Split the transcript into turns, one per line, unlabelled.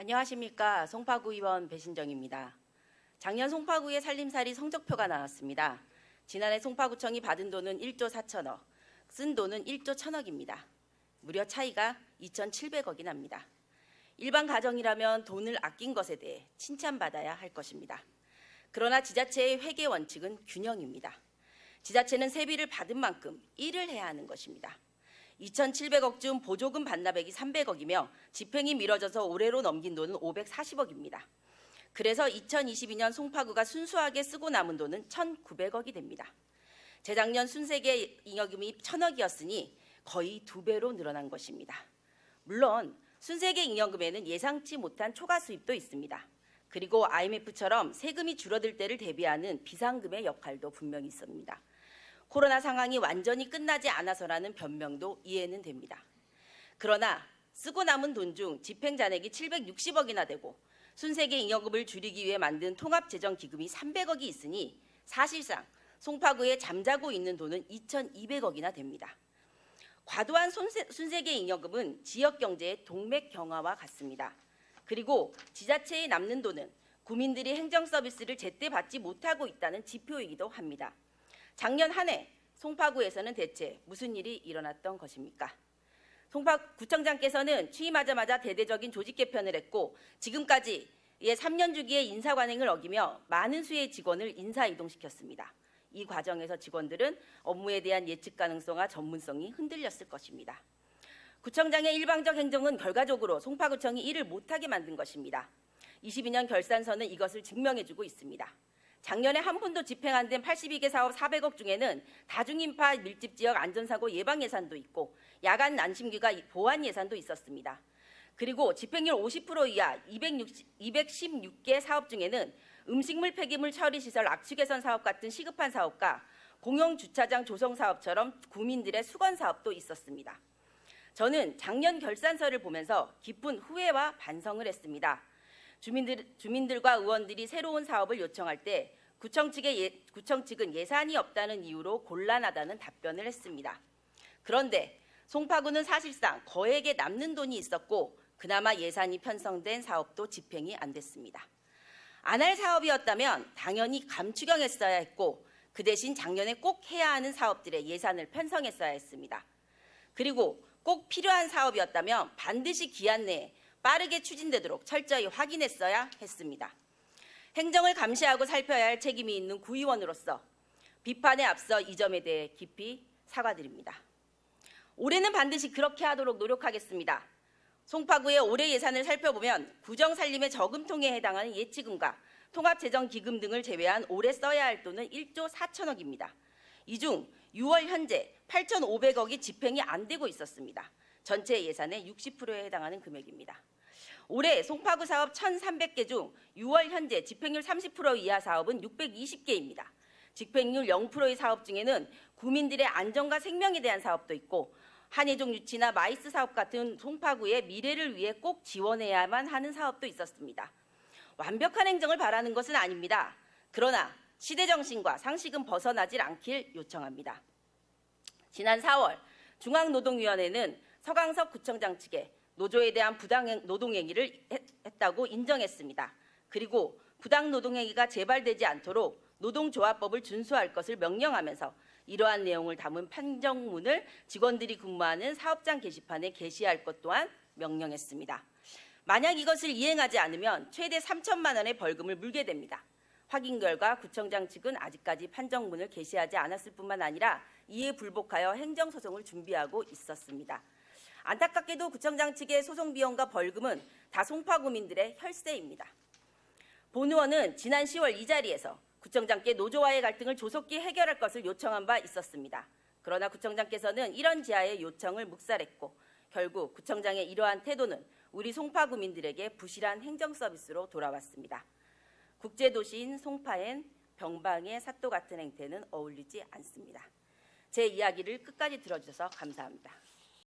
안녕하십니까. 송파구 의원 배신정입니다. 작년 송파구의 살림살이 성적표가 나왔습니다. 지난해 송파구청이 받은 돈은 1조 4천억, 쓴 돈은 1조 1천억입니다. 무려 차이가 2,700억이 납니다. 일반 가정이라면 돈을 아낀 것에 대해 칭찬받아야 할 것입니다. 그러나 지자체의 회계 원칙은 균형입니다. 지자체는 세비를 받은 만큼 일을 해야 하는 것입니다. 2,700억 중 보조금 반납액이 300억이며 집행이 미뤄져서 올해로 넘긴 돈은 540억입니다. 그래서 2022년 송파구가 순수하게 쓰고 남은 돈은 1,900억이 됩니다. 재작년 순세계 잉여금이 1,000억이었으니 거의 2배로 늘어난 것입니다. 물론 순세계 잉여금에는 예상치 못한 초과 수입도 있습니다. 그리고 IMF처럼 세금이 줄어들 때를 대비하는 비상금의 역할도 분명히 있습니다. 코로나 상황이 완전히 끝나지 않아서라는 변명도 이해는 됩니다. 그러나 쓰고 남은 돈 중 집행 잔액이 760억이나 되고 순세계 잉여금을 줄이기 위해 만든 통합재정기금이 300억이 있으니 사실상 송파구에 잠자고 있는 돈은 2,200억이나 됩니다. 과도한 순세계 잉여금은 지역경제의 동맥경화와 같습니다. 그리고 지자체에 남는 돈은 구민들이 행정서비스를 제때 받지 못하고 있다는 지표이기도 합니다. 작년 한 해 송파구에서는 대체 무슨 일이 일어났던 것입니까? 송파구청장께서는 취임하자마자 대대적인 조직 개편을 했고 지금까지의 3년 주기의 인사관행을 어기며 많은 수의 직원을 인사 이동시켰습니다. 이 과정에서 직원들은 업무에 대한 예측 가능성과 전문성이 흔들렸을 것입니다. 구청장의 일방적 행정은 결과적으로 송파구청이 일을 못하게 만든 것입니다. 22년 결산서는 이것을 증명해주고 있습니다. 작년에 한 푼도 집행 안 된 82개 사업 400억 중에는 다중인파 밀집지역 안전사고 예방 예산도 있고 야간 안심기가 보안 예산도 있었습니다. 그리고 집행률 50% 이하 216개 사업 중에는 음식물 폐기물 처리 시설 악취 개선 사업 같은 시급한 사업과 공용 주차장 조성 사업처럼 구민들의 수건 사업도 있었습니다. 저는 작년 결산서를 보면서 깊은 후회와 반성을 했습니다. 주민들과 의원들이 새로운 사업을 요청할 때 구청 측은 예산이 없다는 이유로 곤란하다는 답변을 했습니다. 그런데 송파구는 사실상 거액의 남는 돈이 있었고 그나마 예산이 편성된 사업도 집행이 안 됐습니다. 안 할 사업이었다면 당연히 감추경했어야 했고 그 대신 작년에 꼭 해야 하는 사업들의 예산을 편성했어야 했습니다. 그리고 꼭 필요한 사업이었다면 반드시 기한 내에 빠르게 추진되도록 철저히 확인했어야 했습니다. 행정을 감시하고 살펴야 할 책임이 있는 구의원으로서 비판에 앞서 이 점에 대해 깊이 사과드립니다. 올해는 반드시 그렇게 하도록 노력하겠습니다. 송파구의 올해 예산을 살펴보면 구정살림의 저금통에 해당하는 예치금과 통합재정기금 등을 제외한 올해 써야 할 돈은 1조 4천억입니다. 이 중 6월 현재 8,500억이 집행이 안 되고 있었습니다. 전체 예산의 60%에 해당하는 금액입니다. 올해 송파구 사업 1,300개 중 6월 현재 집행률 30% 이하 사업은 620개입니다. 집행률 0%의 사업 중에는 구민들의 안전과 생명에 대한 사업도 있고 한예종 유치나 마이스 사업 같은 송파구의 미래를 위해 꼭 지원해야만 하는 사업도 있었습니다. 완벽한 행정을 바라는 것은 아닙니다. 그러나 시대정신과 상식은 벗어나질 않길 요청합니다. 지난 4월 중앙노동위원회는 서강석 구청장 측에 노조에 대한 부당 노동행위를 했다고 인정했습니다. 그리고 부당 노동행위가 재발되지 않도록 노동조합법을 준수할 것을 명령하면서 이러한 내용을 담은 판정문을 직원들이 근무하는 사업장 게시판에 게시할 것 또한 명령했습니다. 만약 이것을 이행하지 않으면 최대 3천만 원의 벌금을 물게 됩니다. 확인 결과 구청장 측은 아직까지 판정문을 게시하지 않았을 뿐만 아니라 이에 불복하여 행정소송을 준비하고 있었습니다. 안타깝게도 구청장 측의 소송 비용과 벌금은 다 송파구민들의 혈세입니다. 본 의원은 지난 10월 이 자리에서 구청장께 노조와의 갈등을 조속히 해결할 것을 요청한 바 있었습니다. 그러나 구청장께서는 이런 지하의 요청을 묵살했고 결국 구청장의 이러한 태도는 우리 송파구민들에게 부실한 행정서비스로 돌아왔습니다. 국제도시인 송파엔 병방의 사또 같은 행태는 어울리지 않습니다. 제 이야기를 끝까지 들어주셔서 감사합니다.